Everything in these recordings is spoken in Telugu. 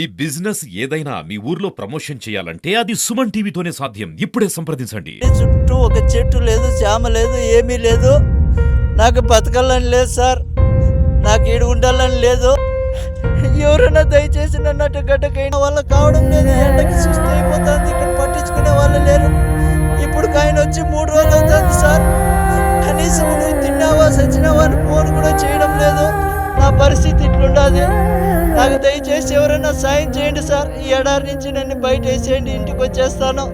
ఈ బిజినెస్ ఏదైనా మీ ఊర్లో ప్రమోషన్ చేయాలంటే అది సుమన్ టీవీతోనే సాధ్యం. ఇప్పుడే సంప్రదించండి. చుట్టూ ఒక చెట్టు లేదు, జామ లేదు, ఏమీ లేదు. నాకు బతకాలని లేదు సార్, నాకు ఈడు ఉండాలని లేదు. ఎవరైనా దయచేసి నన్ను గడ్డకైన వాళ్ళ కావడం లేదు. ఎండకి సుస్థి అయిపోతుంది, ఇక్కడ పట్టించుకునే వాళ్ళు లేరు. ఇప్పుడు ఆయన వచ్చి 3 రోజులు అవుతుంది సార్. కనీసం నువ్వు తిన్నావా సచ్చినావా అని ఫోన్ కూడా చేయడం లేదు. నా పరిస్థితి ఇట్లుండాది. నాకు దయచేసి ఎవరైనా సాయం చేయండి సార్. ఈ ఎడారి నుంచి నన్ను బయట వేసేయండి, ఇంటికి వచ్చేస్తాను.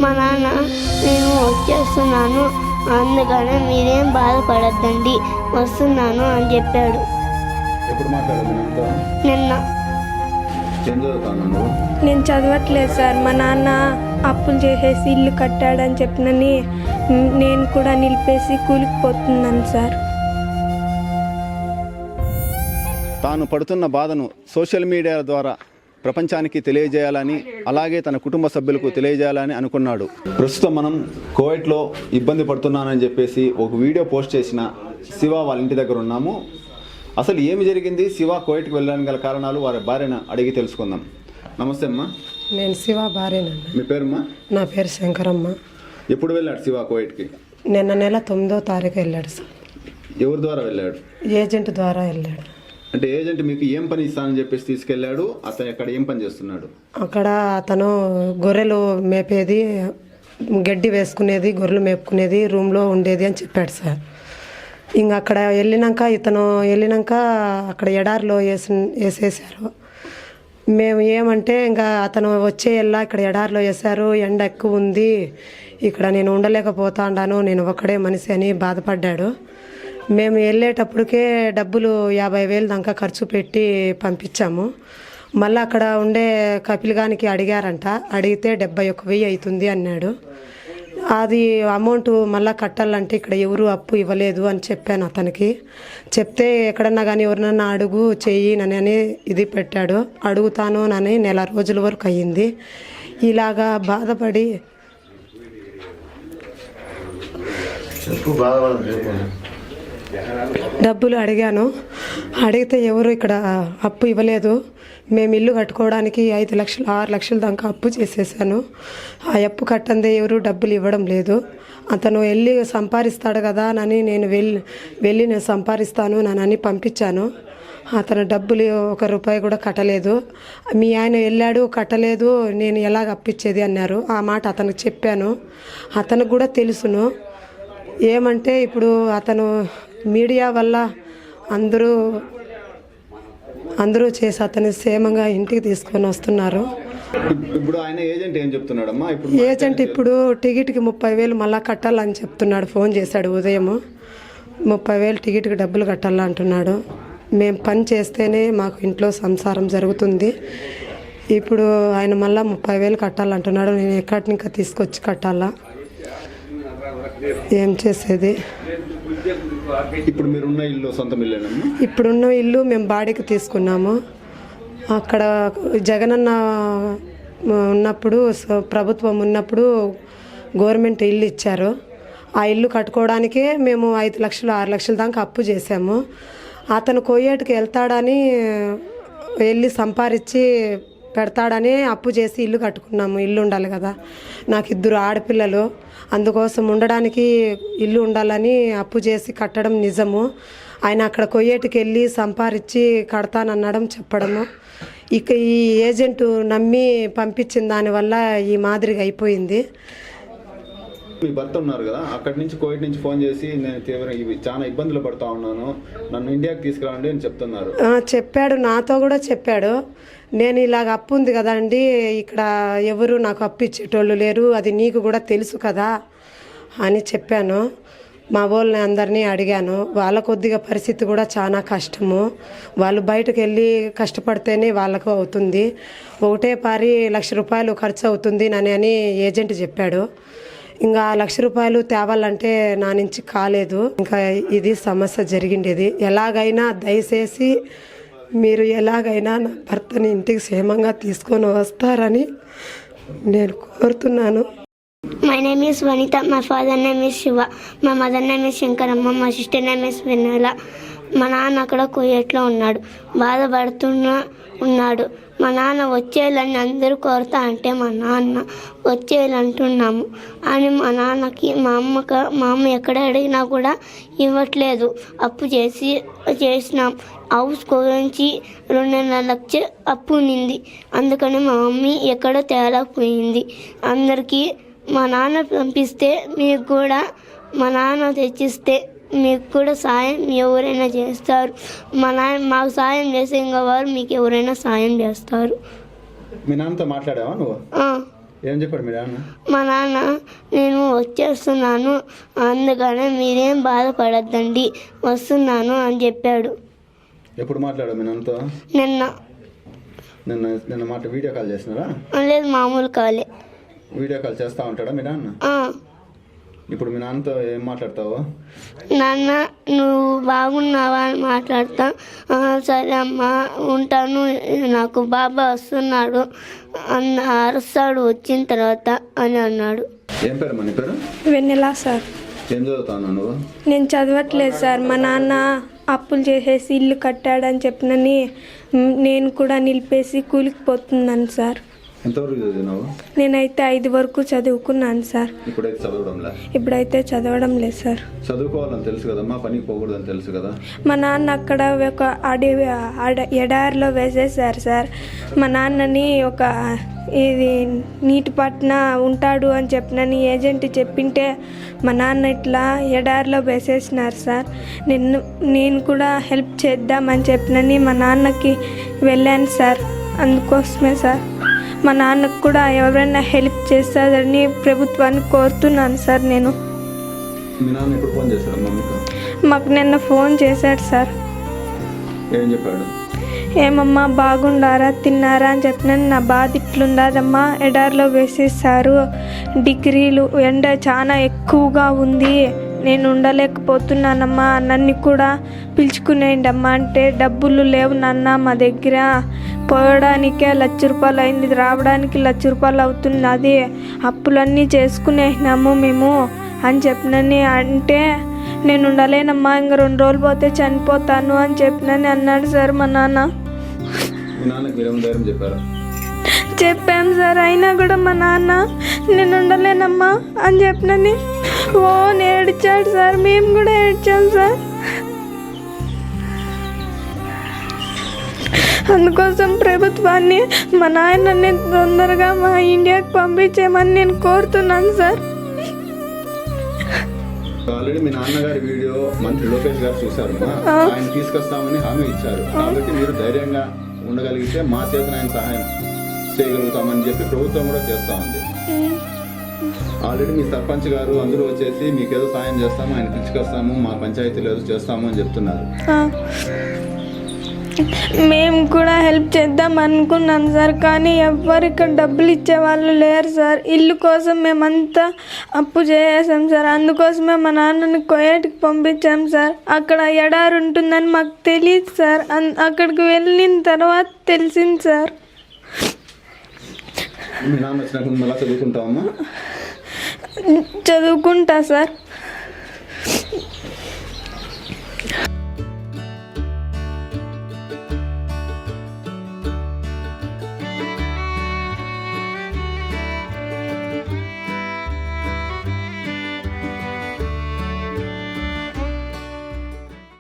మా నాన్న నేను వచ్చేస్తున్నాను, అందుకనే మీరేం బాధపడద్దండి, వస్తున్నాను అని చెప్పాడు. ఎప్పుడు మాట్లాడదు నిన్న. ఏం చదువుతాను? నేను చదవట్లేదు సార్. మా నాన్న అప్పులు చేసేసి ఇల్లు కట్టాడని చెప్పినని నేను కూడా నిలిపేసి కూలిపోతున్నాను సార్. తాను పడుతున్న బాధను సోషల్ మీడియా ద్వారా ప్రపంచానికి తెలియజేయాలని, అలాగే తన కుటుంబ సభ్యులకు తెలియజేయాలని అనుకున్నాడు. ప్రస్తుతం మనం కువైట్లో ఇబ్బంది పడుతున్నానని చెప్పేసి ఒక వీడియో పోస్ట్ చేసిన శివ వాళ్ళ ఇంటి దగ్గర ఉన్నాము. అసలు ఏమి జరిగింది, శివ కువైట్కి వెళ్ళడానికి గల కారణాలు వారి భార్యను అడిగి తెలుసుకుందాం. నమస్తే అమ్మా. నేను శివ భార్యనండి. మీ పేరుమ్మా? నా పేరు శంకరమ్మ. ఎప్పుడు వెళ్ళాడు శివ కువైట్కి? నిన్న నెల 9వ తారీఖు వెళ్ళాడు సార్. ఎవరి ద్వారా వెళ్ళాడు? ఏజెంట్ ద్వారా వెళ్ళాడు. అంటే ఏజెంట్ మీకు ఏం పని ఇస్తానని చెప్పేసి తీసుకెళ్ళాడు? అతను ఎక్కడ ఏం పని చేస్తున్నాడు? అక్కడ అతను గొర్రెలు మేపేది, గడ్డి వేసుకునేది, గొర్రెలు మేపుకునేది, రూమ్లో ఉండేది అని చెప్పాడు సార్. ఇంకా అక్కడ వెళ్ళినాక అక్కడ ఎడారిలో వేసేసారు. మేము ఏమంటే ఇంకా అతను వచ్చేలా ఇక్కడ ఎడారిలో వేశారు, ఎండ ఎక్కువ ఉంది, ఇక్కడ నేను ఉండలేకపోతాను, నేను ఒక్కడే మనిషి అని బాధపడ్డాడు. మేము వెళ్ళేటప్పటికే డబ్బులు 50,000 దాకా ఖర్చు పెట్టి పంపించాము. మళ్ళీ అక్కడ ఉండే కపిల్గానికి అడిగారంట, అడిగితే 71,000 అవుతుంది అన్నాడు. అది అమౌంట్ మళ్ళీ కట్టాలంటే ఇక్కడ ఎవరు అప్పు ఇవ్వలేదు అని చెప్పాను అతనికి. చెప్తే ఎక్కడన్నా కానీ ఎవరినన్నా అడుగు చెయ్యి నని ఇది పెట్టాడు. అడుగుతాను నని నెల రోజుల వరకు అయ్యింది. ఇలాగా బాధపడి డబ్బులు అడిగాను. అడిగితే ఎవరు ఇక్కడ అప్పు ఇవ్వలేదు. మేము ఇల్లు కట్టుకోవడానికి 5 లక్షలు 6 లక్షల దాకా అప్పు చేసేసాను. ఆ అప్పు కట్టందే ఎవరు డబ్బులు ఇవ్వడం లేదు. అతను వెళ్ళి సంపాదిస్తాడు కదా అని నేను వెళ్ళి నేను సంపాదిస్తాను నని పంపించాను. అతను డబ్బులు 1 రూపాయి కూడా కట్టలేదు. మీ ఆయన వెళ్ళాడు కట్టలేదు, నేను ఎలాగ అప్పిచ్చేది అన్నారు. ఆ మాట అతనికి చెప్పాను. అతనికి కూడా తెలుసును. ఏమంటే ఇప్పుడు అతను మీడియా వల్ల అందరూ చేసి అతని క్షేమంగా ఇంటికి తీసుకొని వస్తున్నారు. ఇప్పుడు ఆయన ఏజెంట్ ఏం చెప్తున్నాడమ్మా? ఏజెంట్ ఇప్పుడు టికెట్కి 30,000 మళ్ళీ కట్టాలని చెప్తున్నాడు. ఫోన్ చేశాడు ఉదయం. 30,000 టికెట్కి డబ్బులు కట్టాలంటున్నాడు. మేము పని చేస్తేనే మాకు ఇంట్లో సంసారం జరుగుతుంది. ఇప్పుడు ఆయన మళ్ళీ 30,000 కట్టాలంటున్నాడు. నేను ఎక్కడి ఇంకా తీసుకొచ్చి కట్టాలా, ఏం చేసేది? ఇప్పుడు మీరున్న ఇల్లు సొంతం ఇల్లేనమ్మా? ఇప్పుడున్న ఇల్లు మేము బాడీకి తీసుకున్నాము. అక్కడ జగనన్న ఉన్నప్పుడు, ప్రభుత్వం ఉన్నప్పుడు గవర్నమెంట్ ఇల్లు ఇచ్చారు. ఆ ఇల్లు కట్టుకోవడానికే మేము 5 లక్షలు 6 లక్షల దాకా అప్పు చేసాము. అతను కోయేటికి వెళ్తాడని వెళ్ళి సంపాదించి పెడతాడని అప్పు చేసి ఇల్లు కట్టుకున్నాము. ఇల్లు ఉండాలి కదా, నాకు 2 ఆడపిల్లలు, అందుకోసం ఉండడానికి ఇల్లు ఉండాలని అప్పు చేసి కట్టడం నిజము. ఆయన అక్కడ కొయ్యేటికి వెళ్ళి సంపాదించి కడతానన్నడం చెప్పడము. ఇక ఈ ఏజెంట్ నమ్మి పంపించిన దానివల్ల ఈ మాదిరిగా అయిపోయింది. మీ భర్త ఉన్నారు కదా, అక్కడి నుంచి కోవిడ్ నుంచి ఫోన్ చేసి నేను చాలా ఇబ్బందులు పడుతూ ఉన్నాను, నన్ను ఇండియాకి తీసుకురండి అని చెప్తున్నారు. చెప్పాడు, నాతో కూడా చెప్పాడు. నేను ఇలాగ అప్పు ఉంది కదండి, ఇక్కడ ఎవరు నాకు అప్పు ఇచ్చేటోళ్ళు లేరు, అది నీకు కూడా తెలుసు కదా అని చెప్పాను. మా వాళ్ళని అందరినీ అడిగాను. వాళ్ళ కొద్దిగా పరిస్థితి కూడా చాలా కష్టము. వాళ్ళు బయటకు వెళ్ళి కష్టపడితేనే వాళ్ళకు అవుతుంది. ఒకటే పారి 1,00,000 రూపాయలు ఖర్చు అవుతుంది అని ఏజెంట్ చెప్పాడు. ఇంకా 1,00,000 రూపాయలు తేవాలంటే నా నుంచి కాలేదు. ఇంకా ఇది సమస్య జరిగిండేది. ఎలాగైనా దయచేసి మీరు ఎలాగైనా నా భర్తని ఇంటికి క్షేమంగా తీసుకొని వస్తారని నేను కోరుతున్నాను. My name is Vanita. My father name is Shiva. My mother name is Shankarama. My sister name is Venala. మా నాన్న అక్కడ కువైట్లో ఉన్నాడు, ఉన్నాడు. మా నాన్న వచ్చేయాలని అందరూ కోరుతా అంటే మా నాన్న వచ్చేయాలంటున్నాము అని మా నాన్నకి మా అమ్మ ఎక్కడ అడిగినా కూడా ఇవ్వట్లేదు. అప్పు చేసినాం. హౌస్ గురించి 2.5 లక్షలు అప్పు ఉన్నింది. అందుకని మా మమ్మీ ఎక్కడో తేలకపోయింది. అందరికీ మా నాన్న పంపిస్తే మీకు కూడా మా నాన్న తెచ్చిస్తే మీకు కూడా సాయం ఎవరైనా చేస్తారు. మాకు సాయం చేసే ఇంకా వారు మీకు ఎవరైనా సాయం చేస్తారు. మీ నాన్నతో మాట్లాడావా నువ్వు? ఏం చెప్పాడు మీ నాన్న? మా నాన్న నేను వచ్చేస్తున్నాను, అందుకనే మీరేం బాధపడద్దండి, వస్తున్నాను అని చెప్పాడు. ఎప్పుడు మాట్లాడావు మీ నాన్నతో? నిన్న వీడియో కాల్ చేసినారా? లేదు, మామూలు కాలే. వీడియో కాల్ చేస్తా ఉంటాడా మీ నాన్న? ఇప్పుడు మీ నాన్నతో ఏం మాట్లాడతావు? నాన్న నువ్వు బాగున్నావా అని మాట్లాడతా. సరే అమ్మా ఉంటాను, నాకు బాబా వస్తున్నాడు అరుస్తాడు వచ్చిన తర్వాత అని అన్నాడు. ఏం పేరు మన పేరు? వెన్నెలా సార్. ఏం చదువుతాను నువ్వు? నేను చదవట్లేదు సార్. మా నాన్న అప్పులు చేసేసి ఇల్లు కట్టాడని చెప్పినని నేను కూడా నిలిపేసి కూలికి పోతున్నాను సార్. ఎంతవరకు చదివినావు? నేనైతే 5 వరకు చదువుకున్నాను సార్. ఇప్పుడైతే చదవడం లేదు సార్. చదువుకోవాలని తెలుసు కదమ్మా, పనికి పోకూడదని తెలుసు కదా. మా నాన్న అక్కడ ఒక ఎడారిలో వేసేసారు సార్. మా నాన్నని ఒక ఇది నీటి పట్న ఉంటాడు అని చెప్పినని ఏజెంట్ చెప్పింటే మా నాన్న ఇట్లా ఎడారిలో వేసేసినారు సార్. నేను కూడా హెల్ప్ చేద్దామని చెప్పినని మా నాన్నకి వెళ్ళాను సార్. అందుకోసమే సార్ మా నాన్నకు కూడా ఎవరైనా హెల్ప్ చేస్తారని ప్రభుత్వాన్ని కోరుతున్నాను సార్. నేను మీ నాన్న ఎప్పుడు ఫోన్ చేశాడమ్మా మీకు? మాకు నిన్న ఫోన్ చేశాడు సార్. ఏం చెప్పాడు? ఏమమ్మా బాగుండారా, తిన్నారా అని చెప్పిన నా బాధ ఇట్లుండదమ్మా, ఎడారిలో వేసేసారు, డిగ్రీలు ఎండ చాలా ఎక్కువగా ఉంది, నేను ఉండలేకపోతున్నానమ్మా, నన్ను కూడా పిలుచుకునేయండి అమ్మా అంటే డబ్బులు లేవు నాన్న మా దగ్గర, పోవడానికే 1 లక్ష రూపాయలు అయింది, రావడానికి 1 లక్ష రూపాయలు అవుతున్నది, అప్పులన్నీ చేసుకునేసినాము మేము అని చెప్పినని అంటే నేను ఉండలేనమ్మా, ఇంక 2 రోజులు పోతే చనిపోతాను అని చెప్పినని అన్నాడు సార్ మా నాన్న. చెప్పాం సార్, అయినా కూడా మా నాన్న నేను ఉండలేనమ్మా అని చెప్పినని ఏడ్చాడు సార్. మేము కూడా ఏడ్చాం సార్. అందుకోసం ప్రభుత్వాన్ని మా నాయనని తొందరగా మా ఇండియాకి పంపించేయమని నేను కోరుతున్నాను సార్. ఆల్రెడీ మీ నాన్నగారి వీడియో మంత్రి లోకేష్ గారు చూశారు, ఆయన తీసుకొస్తామని హామీ ఇచ్చారు. కాబట్టి మీరు ధైర్యంగా ఉండగలిగితే మా చేతన ఆయన సహాయం చేయగలుగుతామని చెప్పి ప్రభుత్వం కూడా చేస్తా ఉంది. ఆల్రెడీ మీ సర్పంచ్ గారు అందరూ వచ్చేసి మీకు ఏదో సాయం చేస్తాము, ఆయన పిలుచుకొస్తాము, మా పంచాయతీలో ఏదో చేస్తాము అని చెప్తున్నారు. మేము కూడా హెల్ప్ చేద్దాం అనుకున్నాం సార్, కానీ ఎవ్వరు ఇక్కడ డబ్బులు ఇచ్చేవాళ్ళు లేరు సార్. ఇల్లు కోసం మేమంతా అప్పు చేసాం సార్. అందుకోసమే మా నాన్నని కువైట్కి పంపించాం సార్. అక్కడ ఎడారి ఉంటుందని మాకు తెలియదు సార్. అక్కడికి వెళ్ళిన తర్వాత తెలిసింది సార్. మీ నాన్న వచ్చినప్పుడు మళ్ళీ చదువుకుంటావమ్మా? చదువుకుంటా సార్.